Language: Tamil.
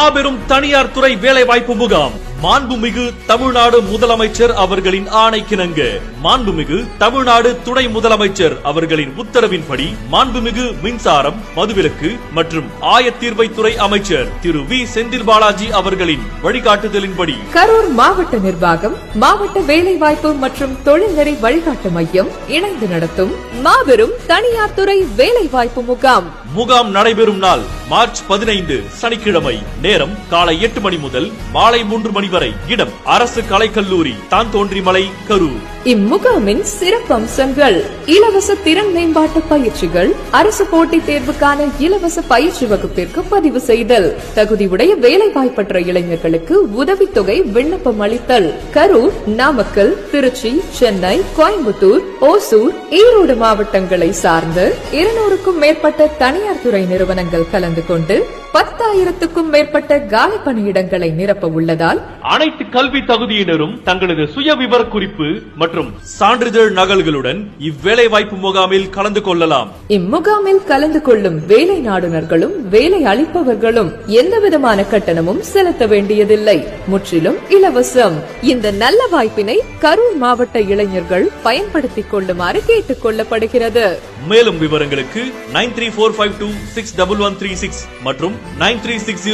மாபெரும் தனியார் துறை வேலைவாய்ப்பு முகாம். மாண்புமிகு தமிழ்நாடு முதலமைச்சர் அவர்களின் ஆணைக்கிணங்க, மாண்புமிகு தமிழ்நாடு துணை முதலமைச்சர் அவர்களின் உத்தரவின்படி, மாண்புமிகு மின்சாரம், மதுவிலக்கு மற்றும் ஆயத்தீர்வைத்துறை அமைச்சர் திரு வி செந்தில் பாலாஜி அவர்களின் வழிகாட்டுதலின்படி கரூர் மாவட்ட நிர்வாகம், மாவட்ட வேலைவாய்ப்பு மற்றும் தொழில்நெறி வழிகாட்டு மையம் இணைந்து நடத்தும் மாபெரும் தனியார் துறை வேலைவாய்ப்பு முகாம். முகாம் நடைபெறும் நாள் மார்ச் 15 சனிக்கிழமை. நேரம் காலை 8 மணி முதல் மாலை 3 மணி வரை. இடம் அரசு கலைக்கல்லூரி, தான்தோன்றிமலை, கரூர். இம்முகாமின் சிறப்பம்சங்கள்: இலவச திறன் மேம்பாட்டு பயிற்சிகள், அரசு போட்டித் தேர்வுக்கான இலவச பயிற்சி வகுப்பிற்கு பதிவு செய்தல், தகுதியுடைய வேலைவாய்ப்பற்ற இளைஞர்களுக்கு உதவித்தொகை விண்ணப்பம் அளித்தல். கரூர், நாமக்கல், திருச்சி, சென்னை, கோயம்புத்தூர், ஓசூர், ஈரோடு மாவட்டங்களை சார்ந்த 200க்கும் மேற்பட்ட தனியார் துறை நிறுவனங்கள் கலந்து கொண்டு 10,000க்கும் மேற்பட்ட காலி பணியிடங்களை நிரப்ப உள்ளதால் அனைத்து கல்வி தகுதியினரும் தங்களது சுய விவர குறிப்பு மற்றும் சான்றிதழ் நகல்களுடன் இவ்வேலைவாய்ப்பு முகாமில் கலந்து கொள்ளலாம். இம்முகாமில் கலந்து கொள்ளும் வேலை நாடுனர்களும் வேலை அளிப்பவர்களும் எந்தவிதமான கட்டணமும் செலுத்த வேண்டியதில்லை, முற்றிலும் இலவசம். இந்த நல்ல வாய்ப்பினை கரூர் மாவட்ட இளைஞர்கள் பயன்படுத்திக் கொள்ளுமாறு கேட்டுக் கொள்ளப்படுகிறது. மேலும் விவரங்களுக்கு 9345261136 மற்றும் 9360